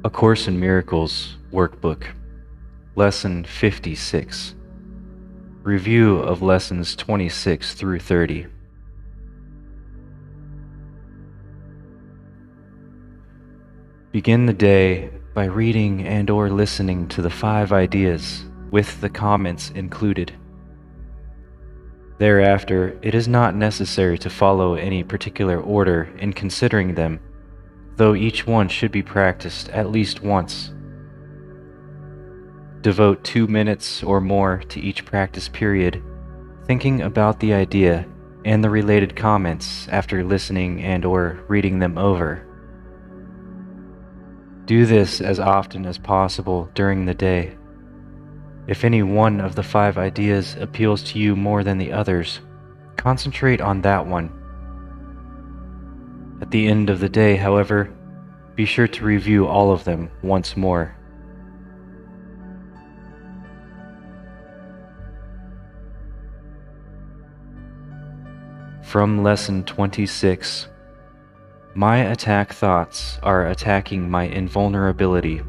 A Course in Miracles Workbook, Lesson 56. Review of Lessons 26 through 30. Begin the day by reading and/or listening to the 5 ideas with the comments included. Thereafter, it is not necessary to follow any particular order in considering them, though each one should be practiced at least once. Devote 2 minutes or more to each practice period, thinking about the idea and the related comments after listening and/or reading them over. Do this as often as possible during the day. If any one of the 5 ideas appeals to you more than the others, concentrate on that one. At the end of the day, however, be sure to review all of them once more. From Lesson 26. My attack thoughts are attacking my invulnerability.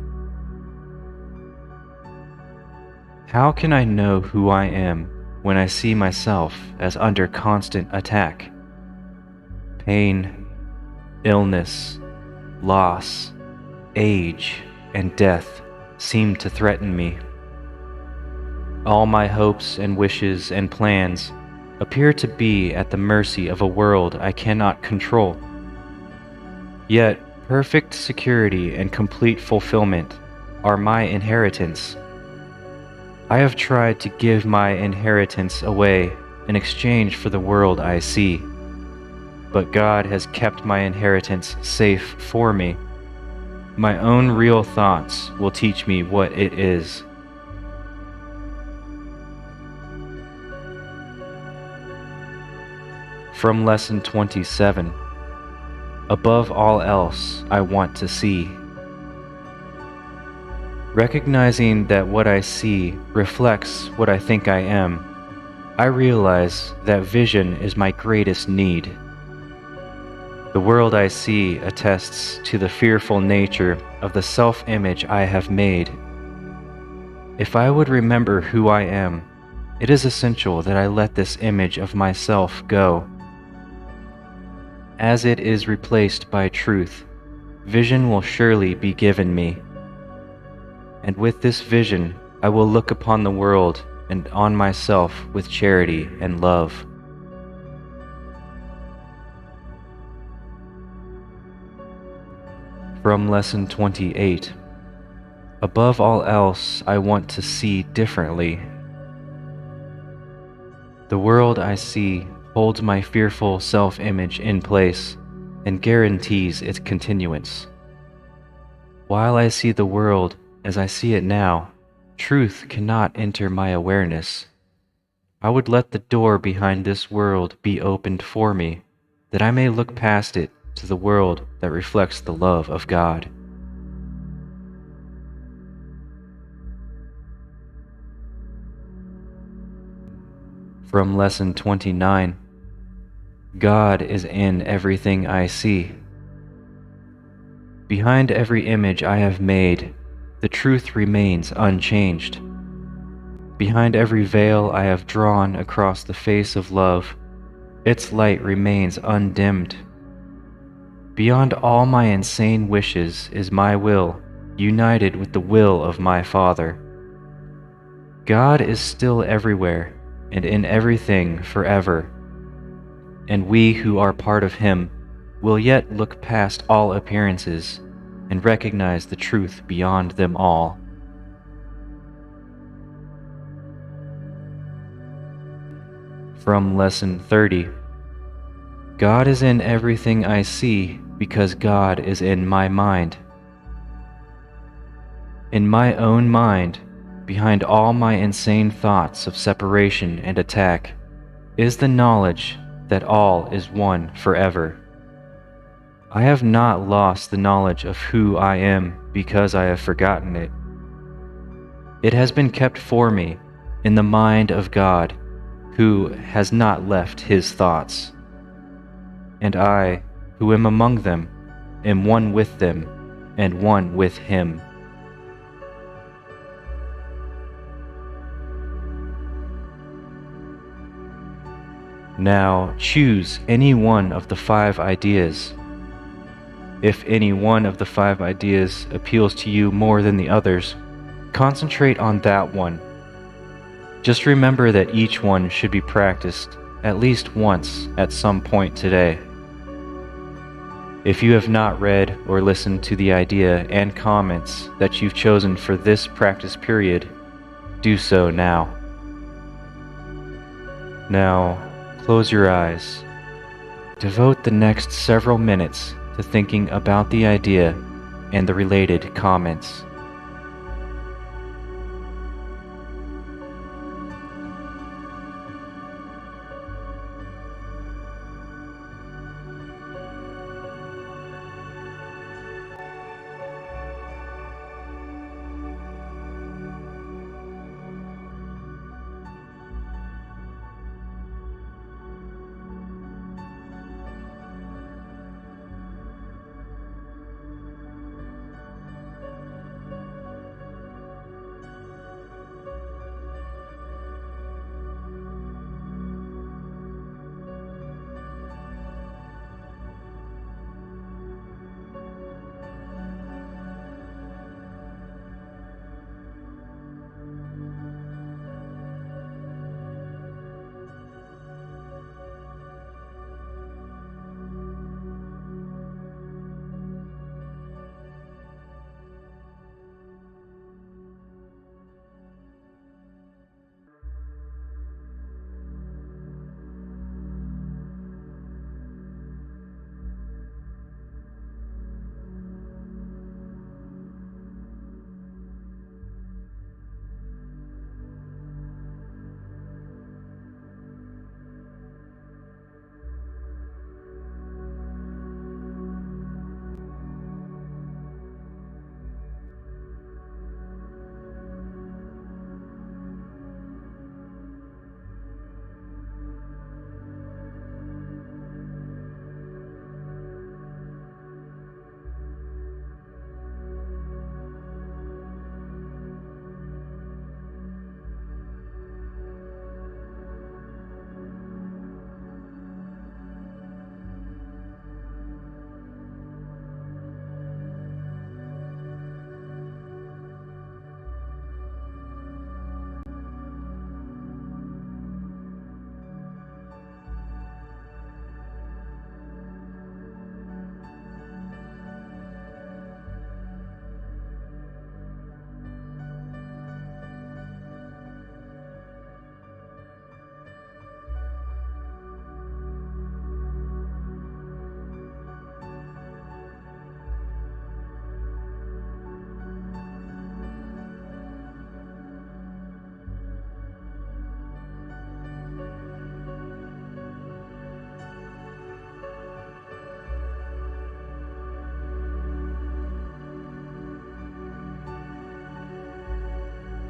How can I know who I am when I see myself as under constant attack? Pain, illness, loss, age, and death seem to threaten me. All my hopes and wishes and plans appear to be at the mercy of a world I cannot control. Yet, perfect security and complete fulfillment are my inheritance. I have tried to give my inheritance away in exchange for the world I see, but God has kept my inheritance safe for me. My own real thoughts will teach me what it is. From Lesson 27. Above all else, I want to see. Recognizing that what I see reflects what I think I am, I realize that vision is my greatest need. The world I see attests to the fearful nature of the self-image I have made. If I would remember who I am, it is essential that I let this image of myself go. As it is replaced by truth, vision will surely be given me. And with this vision, I will look upon the world and on myself with charity and love. From Lesson 28. Above all else, I want to see differently. The world I see holds my fearful self-image in place and guarantees its continuance. While I see the world as I see it now, truth cannot enter my awareness. I would let the door behind this world be opened for me, that I may look past it to the world that reflects the love of God. From Lesson 29. God is in everything I see. Behind every image I have made, the truth remains unchanged. Behind every veil I have drawn across the face of love, its light remains undimmed. Beyond all my insane wishes is my will, united with the will of my Father. God is still everywhere and in everything forever, and we who are part of Him will yet look past all appearances and recognize the truth beyond them all. From Lesson 30. God is in everything I see because God is in my mind. In my own mind, behind all my insane thoughts of separation and attack, is the knowledge that all is one forever. I have not lost the knowledge of who I am because I have forgotten it. It has been kept for me in the mind of God, who has not left His thoughts. And I, who am among them, am one with them, and one with Him. Now choose any one of the 5 ideas. If any one of the 5 ideas appeals to you more than the others, concentrate on that one. Just remember that each one should be practiced at least once at some point today. If you have not read or listened to the idea and comments that you've chosen for this practice period, do so now. Now, close your eyes. Devote the next several minutes to thinking about the idea and the related comments.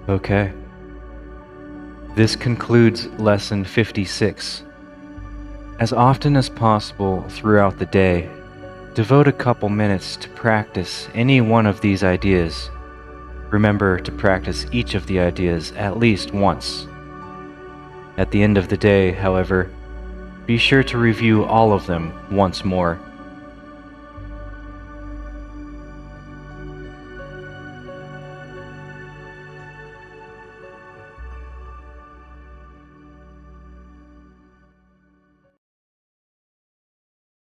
Okay. This concludes Lesson 56. As often as possible throughout the day, devote a couple minutes to practice any one of these ideas. Remember to practice each of the ideas at least once. At the end of the day, however, be sure to review all of them once more